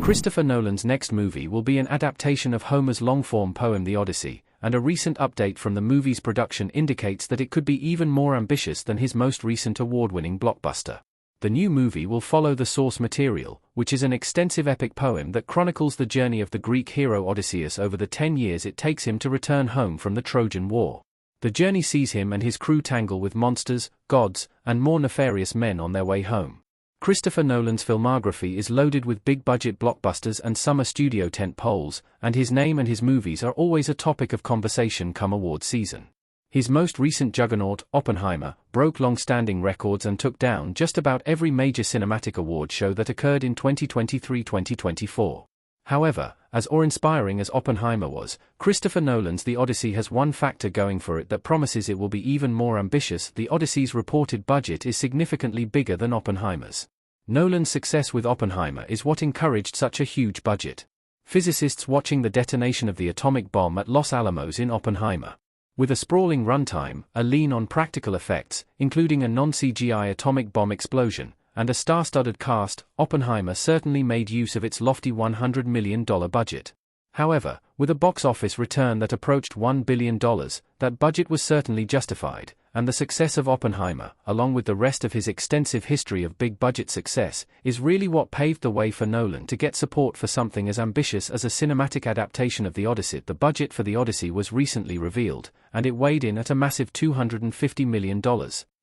Christopher Nolan's next movie will be an adaptation of Homer's long-form poem The Odyssey, and a recent update from the movie's production indicates that it could be even more ambitious than his most recent award-winning blockbuster. The new movie will follow the source material, which is an extensive epic poem that chronicles the journey of the Greek hero Odysseus over the 10 years it takes him to return home from the Trojan War. The journey sees him and his crew tangle with monsters, gods, and more nefarious men on their way home. Christopher Nolan's filmography is loaded with big-budget blockbusters and summer studio tentpoles, and his name and his movies are always a topic of conversation come award season. His most recent juggernaut, Oppenheimer, broke long-standing records and took down just about every major cinematic award show that occurred in 2023-2024. However, as awe-inspiring as Oppenheimer was, Christopher Nolan's The Odyssey has one factor going for it that promises it will be even more ambitious. The Odyssey's reported budget is significantly bigger than Oppenheimer's. Nolan's success with Oppenheimer is what encouraged such a huge budget. Physicists watching the detonation of the atomic bomb at Los Alamos in Oppenheimer. With a sprawling runtime, a lean on practical effects, including a non-CGI atomic bomb explosion, and a star-studded cast, Oppenheimer certainly made use of its lofty $100 million budget. However, with a box office return that approached $1 billion, that budget was certainly justified, and the success of Oppenheimer, along with the rest of his extensive history of big-budget success, is really what paved the way for Nolan to get support for something as ambitious as a cinematic adaptation of The Odyssey. The budget for The Odyssey was recently revealed, and it weighed in at a massive $250 million,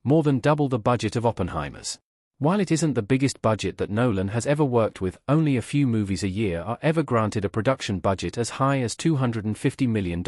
more than double the budget of Oppenheimer's. While it isn't the biggest budget that Nolan has ever worked with, only a few movies a year are ever granted a production budget as high as $250 million,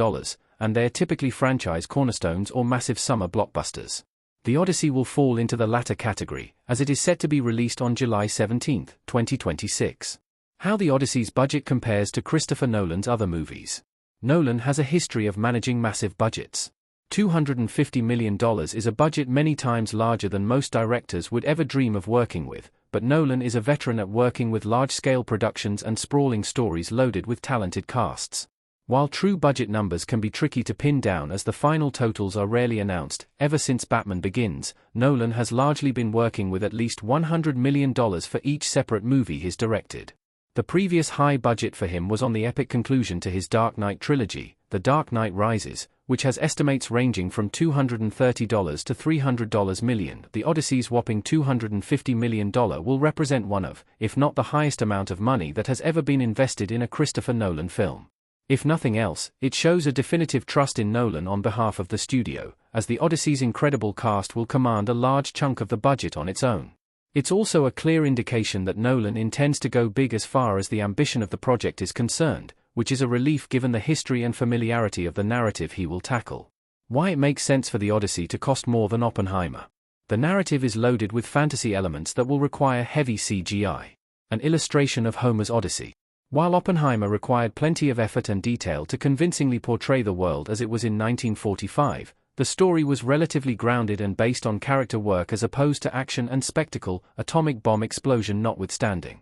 and they're typically franchise cornerstones or massive summer blockbusters. The Odyssey will fall into the latter category, as it is set to be released on July 17, 2026. How The Odyssey's budget compares to Christopher Nolan's other movies. Nolan has a history of managing massive budgets. $250 million is a budget many times larger than most directors would ever dream of working with, but Nolan is a veteran at working with large-scale productions and sprawling stories loaded with talented casts. While true budget numbers can be tricky to pin down as the final totals are rarely announced, ever since Batman Begins, Nolan has largely been working with at least $100 million for each separate movie he's directed. The previous high budget for him was on the epic conclusion to his Dark Knight trilogy, The Dark Knight Rises, which has estimates ranging from $230 to $300 million. The Odyssey's whopping $250 million will represent one of, if not the highest amount of money that has ever been invested in a Christopher Nolan film. If nothing else, it shows a definitive trust in Nolan on behalf of the studio, as The Odyssey's incredible cast will command a large chunk of the budget on its own. It's also a clear indication that Nolan intends to go big as far as the ambition of the project is concerned, which is a relief given the history and familiarity of the narrative he will tackle. Why it makes sense for The Odyssey to cost more than Oppenheimer. The narrative is loaded with fantasy elements that will require heavy CGI. An illustration of Homer's Odyssey. While Oppenheimer required plenty of effort and detail to convincingly portray the world as it was in 1945, the story was relatively grounded and based on character work as opposed to action and spectacle, atomic bomb explosion notwithstanding.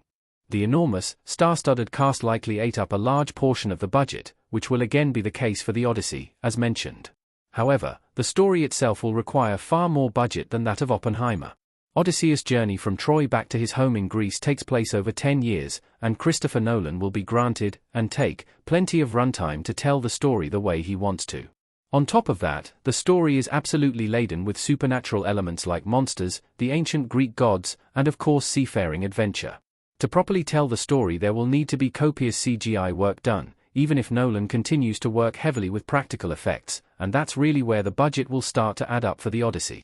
The enormous, star-studded cast likely ate up a large portion of the budget, which will again be the case for The Odyssey, as mentioned. However, the story itself will require far more budget than that of Oppenheimer. Odysseus' journey from Troy back to his home in Greece takes place over 10 years, and Christopher Nolan will be granted, and take, plenty of runtime to tell the story the way he wants to. On top of that, the story is absolutely laden with supernatural elements like monsters, the ancient Greek gods, and of course seafaring adventure. To properly tell the story there will need to be copious CGI work done, even if Nolan continues to work heavily with practical effects, and that's really where the budget will start to add up for The Odyssey.